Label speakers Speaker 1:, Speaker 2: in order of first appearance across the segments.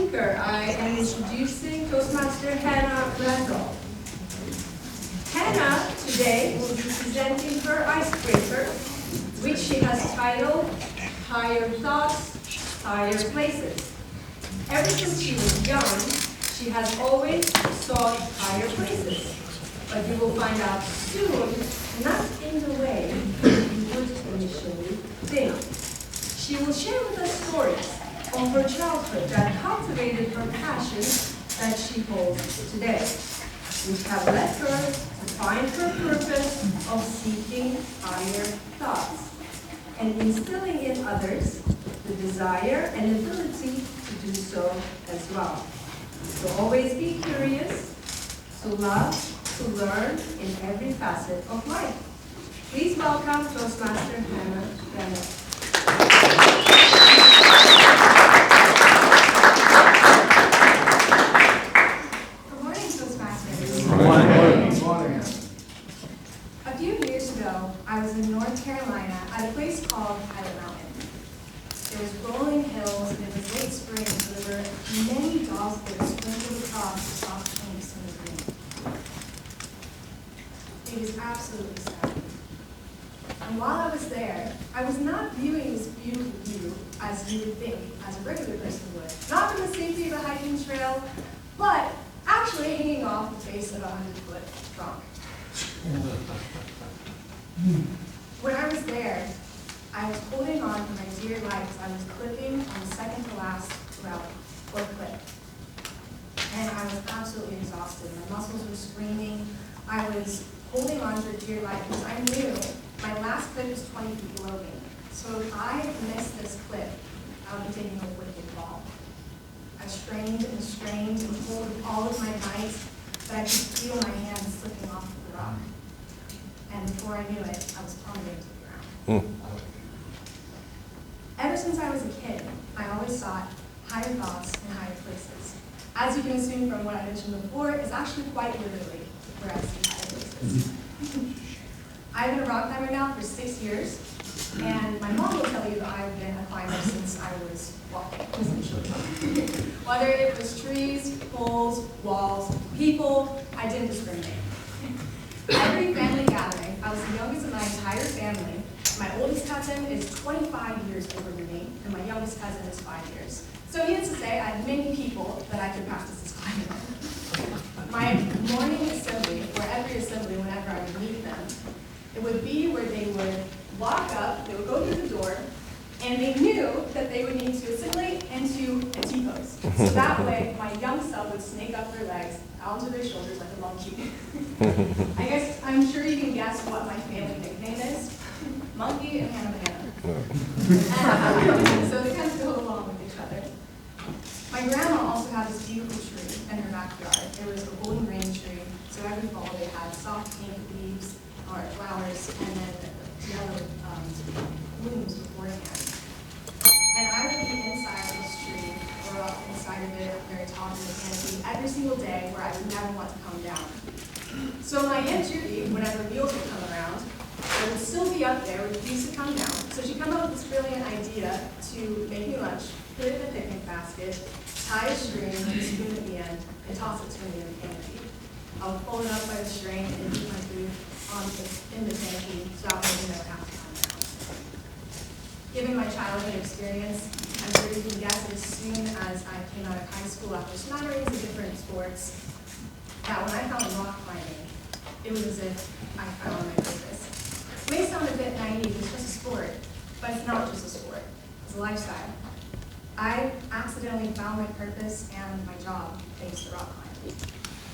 Speaker 1: speaker, I am introducing Toastmaster Hannah Randolph. Hannah today will be presenting her icebreaker, which she has titled Higher Thoughts, Higher Places. Ever since she was young, she has always sought higher places. But you will find out soon, not in the way you would initially think. She will share with us stories of her childhood that cultivated her passion that she holds today, which have led her to find her purpose of seeking higher thoughts and instilling in others the desire and ability to do so as well. So always be curious, to love, to learn in every facet of life. Please welcome Toastmaster Hannah Randolph.
Speaker 2: Good morning, Toastmasters.
Speaker 3: Good morning.
Speaker 2: A few years ago, I was in North Carolina at a place called Pilot Mountain. There was rolling hills, and it was late spring, so there were many dogwoods sprinkled across the soft pinks and the green. It was absolutely stunning. And while I was there, I was not viewing this beautiful view as you would think, as a regular person would. Not from the safety of a hiking trail, but actually hanging off the face of a 100-foot trunk. When I was there, I was holding on to my dear life as I was clipping on the second to last route or clip. And I was absolutely exhausted. My muscles were screaming. I was holding on for dear life because I knew my last clip was 20 feet below me. So if I missed this clip, I would be taking a wicked fall. I strained and strained and pulled with all of my might, but I could feel my hands slipping off the rock. And before I knew it, I was plummeting to the ground. Ever since I was a kid, I always sought higher thoughts and higher places. As you can assume from what I mentioned before, it's actually quite literally where I see higher places. I've been a rock climber now for 6 years, and my mom will tell you that I've been a climber since I was walking, essentially. Whether it was trees, poles, walls, people, I didn't discriminate. Every family gathering, I was the youngest in my entire family. My oldest cousin is 25 years older than me, and my youngest cousin is 5 years. So needless to say, I had many people that I could practice this climbing with. My morning assembly, or every assembly whenever I would meet them, it would be where they would walk up, they would go through the door, and they knew that they would need to assimilate into a T-pose. So that way, my young self would snake up their legs onto their shoulders like a monkey. I guess I'm sure you can guess what my family nickname is. Monkey and Hannah Banana. So they kind of go along with each other. My grandma also had this beautiful tree in her backyard. It was a golden grain tree, so every fall they had soft pink leaves or flowers and then yellow blooms beforehand. And I would be inside this tree or up inside of it, very tall in the canopy, every single day where I would never want to come down. So my Aunt Judy, whenever meals would come around, I would still be up there, refuse to come down. So she'd come up with this brilliant idea to make me lunch, put it in a picnic basket, tie a string with a spoon at the end, and toss it to me in the canopy. I would pull it up by the string and eat my food in the canopy so I would never have to come down. Given my childhood experience, I'm sure you can guess as soon as I came out of high school after smatterings of different sports, that when I found rock climbing, it was as if I found my purpose. It may sound a bit naive, it's just a sport, but it's not just a sport, it's a lifestyle. I accidentally found my purpose and my job thanks to rock climbing.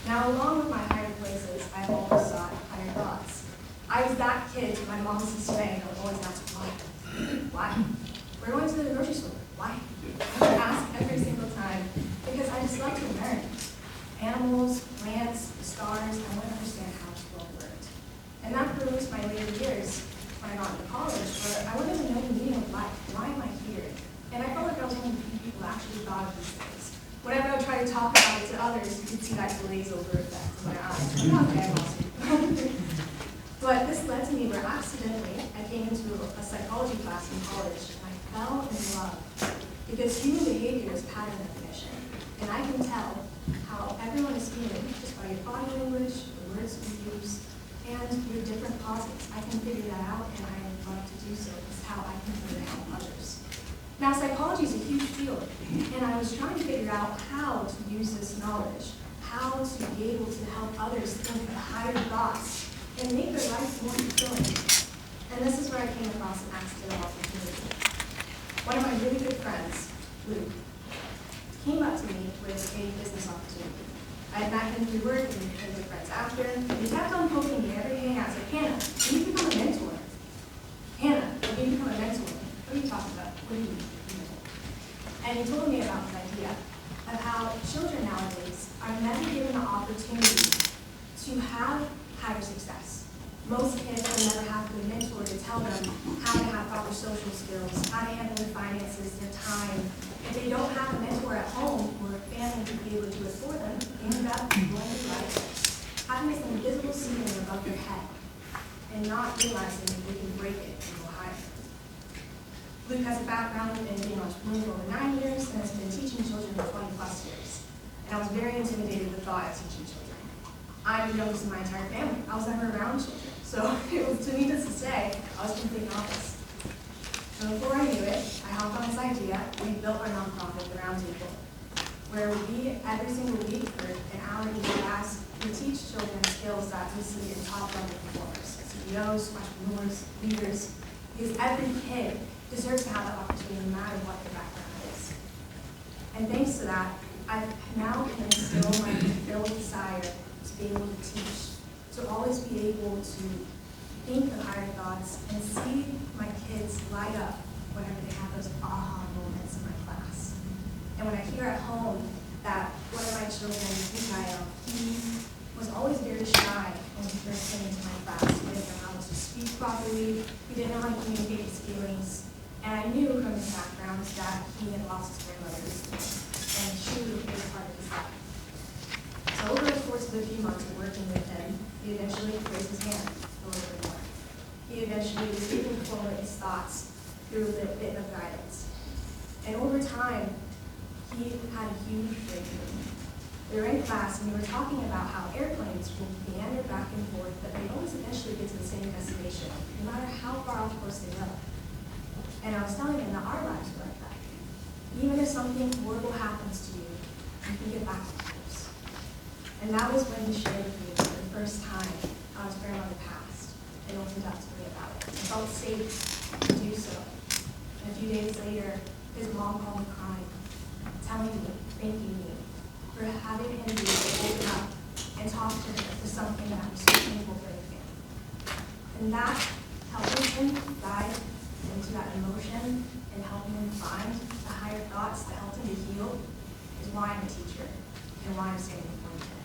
Speaker 2: Now, along with my higher places, I've always sought higher thoughts. I was that kid to my mom's dismay, and I would always ask, why? Why? We're going to the grocery store. Why? I would ask every single time, because I just love to learn. Animals, plants, the stars, I want to understand how this world worked. And that proves my later years when I got into college, where I wanted to know the meaning of life. Why am I here? And I felt like I was one of the few people who actually thought of these things. Whenever I would try to talk about it to others, you could see that glaze over effect in my eyes. Okay, I'm awesome. But this led to me where accidentally I came into a psychology class in college, and I fell in love. Because human behavior is pattern recognition. I can tell how everyone is feeling just by your body language, the words you use, and your different pauses. I can figure that out, and I love to do so. It's how I can further help others. Now, psychology is a huge field, and I was trying to figure out how to use this knowledge, how to be able to help others think of higher thoughts and make their life more fulfilling. And this is where I came across an accidental opportunity. One of my really good friends, Luke, came up to me with a business opportunity. I had met him through work and became good friends after, and he kept on poking me every hangout. I said, Hannah, you need to become a mentor. Hannah, you need to become a mentor. What are you talking about? What do you mean? And he told me about this idea of how children nowadays are never given the opportunity to have higher success. Most kids will never have a mentor to tell them how to have proper social skills, how to handle their finances, their time. If they don't have a mentor at home or a family to be able to do it for them, they end up going through life having this invisible ceiling above their head and not realizing that they can break it and go higher. Luke has a background in being an entrepreneur for over 9 years and has been teaching children for 20 plus years. And I was very intimidated with the thought of teaching children. I'm the youngest in my entire family. I was never around children. So it was, to needless to say, I was completely novice. So before I knew it, I hopped on this idea. We built our nonprofit, the Roundtable, where we, every single week for an hour each class, we teach children skills that we see in top-level performers, CEOs, entrepreneurs, leaders, because every kid deserves to have that opportunity no matter what their background is. And thanks to that, I now can instill my fulfilled desire to be able to teach, to always be able to think of higher thoughts and see my kids light up whenever they have those aha moments in my class. And when I hear at home that one of my children, Mikhail, he was always very shy when he first came into my class. He didn't know how to speak properly, he didn't know how to communicate his feelings. And I knew from his background that he had lost his grandmother recently, and she was a big part of his life. So over the course of a few months of working with him, he eventually raised his hand a little bit more. He eventually was able to formulate his thoughts through a little bit of guidance. And over time, he had a huge breakthrough. We were in class and we were talking about how airplanes will meander back and forth, but they always eventually get to the same destination, no matter how far off course they go. And I was telling him that our lives are like that. Even if something horrible happens to you, you can get back to course. And that was when he shared with me for the first time how his grandmother passed and opened up to me about it. I felt safe to do so. And a few days later, his mom called me crying, telling me, thanking me for having him be able to open up and talk to her for something that was so painful for the family. And that helping him dive into that emotion and helping him find the higher thoughts that helped him to heal is why I'm a teacher and why I'm standing before you today.